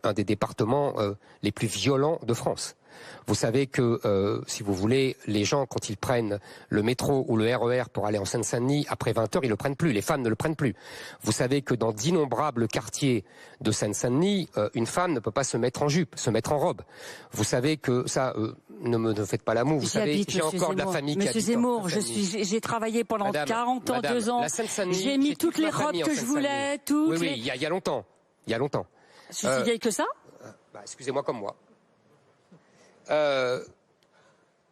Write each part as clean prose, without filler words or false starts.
un des départements les plus violents de France. Vous savez que, si vous voulez, les gens, quand ils prennent le métro ou le RER pour aller en Seine-Saint-Denis, après 20 heures, ils le prennent plus. Les femmes ne le prennent plus. Vous savez que dans d'innombrables quartiers de Seine-Saint-Denis, une femme ne peut pas se mettre en jupe, se mettre en robe. Vous savez que ça, ne faites pas la moue. Vous savez, j'ai encore de la famille qui habite. Monsieur Zemmour, j'ai travaillé pendant 40 ans, 2 ans. J'ai mis toutes les robes que je voulais, toutes. Oui, il y a longtemps. Il y a longtemps. Je suis si vieille que ça? Excusez-moi comme moi.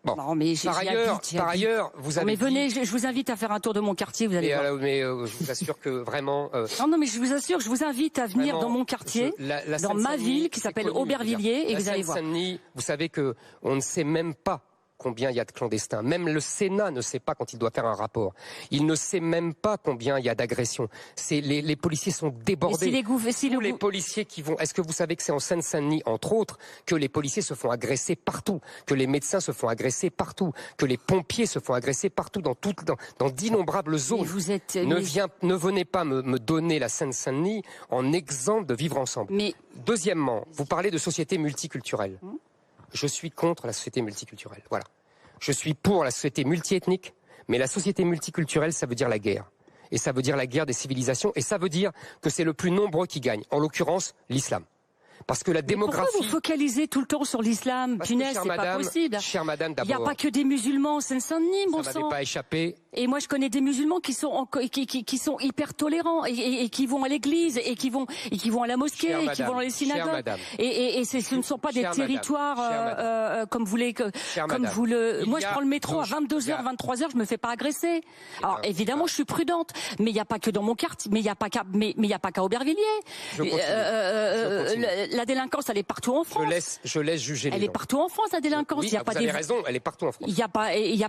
Bon. Non, mais par ailleurs, vous avez. Mais venez, je vous invite à faire un tour de mon quartier, vous allez voir. Mais je vous assure que vraiment. Non, mais je vous assure, je vous invite à venir dans mon quartier, dans ma ville qui s'appelle Aubervilliers, et vous allez voir. Vous savez que on ne sait même pas combien il y a de clandestins. Même le Sénat ne sait pas quand il doit faire un rapport. Il ne sait même pas combien il y a d'agressions. Les policiers sont débordés. Les policiers qui vont... Est-ce que vous savez que c'est en Seine-Saint-Denis, entre autres, que les policiers se font agresser partout, que les médecins se font agresser partout, que les pompiers se font agresser partout, dans d'innombrables zones. Ne venez pas me donner la Seine-Saint-Denis en exemple de vivre ensemble. Deuxièmement, vous parlez de société multiculturelle. Je suis contre la société multiculturelle. Voilà. Je suis pour la société multiethnique, mais la société multiculturelle, ça veut dire la guerre. Et ça veut dire la guerre des civilisations, et ça veut dire que c'est le plus nombreux qui gagne. En l'occurrence, l'islam. Parce que la démographie... Pourquoi vous focalisez tout le temps sur l'islam? Punaise, c'est pas possible. Chère madame, d'abord... Il n'y a pas que des musulmans en Seine-Saint-Denis, bon sang. Ça m'avait pas échappé. Et moi, je connais des musulmans qui sont hyper tolérants et qui vont à l'église et qui vont à la mosquée et qui vont dans les synagogues. Et ce ne sont pas des territoires comme vous le... Moi, je prends le métro à 22h, 23h, je me fais pas agresser. Alors, évidemment, je suis prudente, mais il n'y a pas que dans mon quartier, mais il n'y a pas qu'à Aubervilliers. La délinquance, elle est partout en France. Je laisse juger les gens. Elle est partout en France, la délinquance. Oui, vous avez raison, elle est partout en France. Il n'y a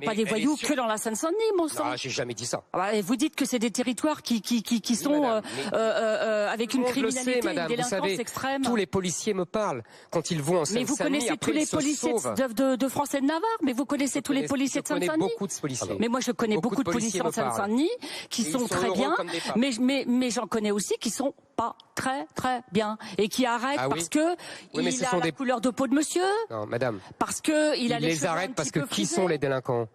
pas des voyous que dans la Seine-Saint-Denis, mon sang. Ah, j'ai jamais dit ça. Vous dites que c'est des territoires qui sont avec une criminalité, une délinquance extrême. Tous les policiers me parlent quand ils vont en Seine-Saint-Denis. Mais vous connaissez tous les policiers de France et de Navarre. Mais vous connaissez tous les policiers de Seine-Saint-Denis. Je connais beaucoup de policiers. Mais moi, je connais beaucoup de policiers en Seine-Saint-Denis qui sont très bien. Mais j'en connais aussi qui sont pas très bien et qui arrêtent parce que il a la couleur de peau de monsieur. Non, madame. Parce que il a les cheveux arrêtent parce que qui sont les délinquants?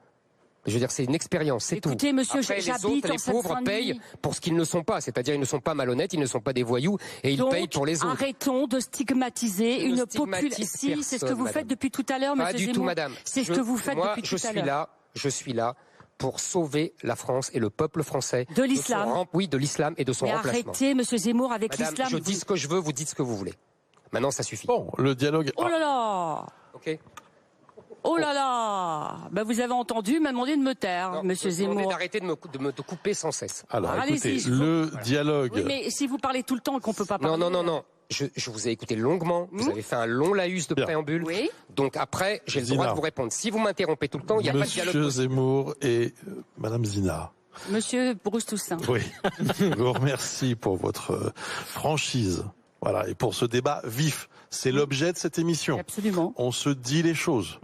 Je veux dire, c'est une expérience, c'est tout. Écoutez, monsieur, j'habite en les pauvres payent pour ce qu'ils ne sont pas, c'est-à-dire ils ne sont pas malhonnêtes, ils ne sont pas des voyous et ils payent pour les autres. Arrêtons de stigmatiser une population. Si, c'est ce que vous faites depuis tout à l'heure, monsieur Zemmour. Pas du tout, madame. C'est ce que vous faites depuis tout à l'heure. Je suis là pour sauver la France et le peuple français. De l'islam. Oui, de l'islam et de son remplacement. Arrêtez, monsieur Zemmour, avec l'islam. Je dis ce que je veux, vous dites ce que vous voulez. Maintenant, ça suffit. Bon, le dialogue... Oh là là. Ok. Oh là là. Vous avez entendu, m'a demandé de me taire, monsieur Zemmour. D'arrêter de me couper sans cesse. Alors, écoutez, le dialogue... Oui, mais si vous parlez tout le temps et qu'on peut pas parler... Non. Je vous ai écouté longuement, vous avez fait un long laïus de préambule, donc après, j'ai le droit de vous répondre. Si vous m'interrompez tout le temps, il n'y a pas de dialogue. Monsieur Zemmour et Madame Zina. Monsieur Bruce Toussaint. Oui, je vous remercie pour votre franchise. Voilà, et pour ce débat vif. C'est l'objet de cette émission. Absolument. On se dit les choses.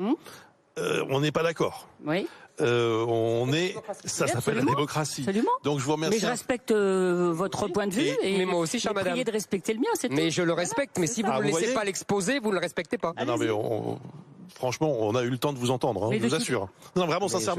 On n'est pas d'accord. Oui. Ça s'appelle la démocratie. Absolument. Donc je vous remercie. Mais je respecte votre point de vue mais moi aussi, chère madame. De respecter le mien, c'est tout. Mais je le respecte. Mais si vous ne laissez pas l'exposer, vous ne le respectez pas. Non, mais franchement, on a eu le temps de vous entendre. Je vous assure. Non, vraiment, sincèrement.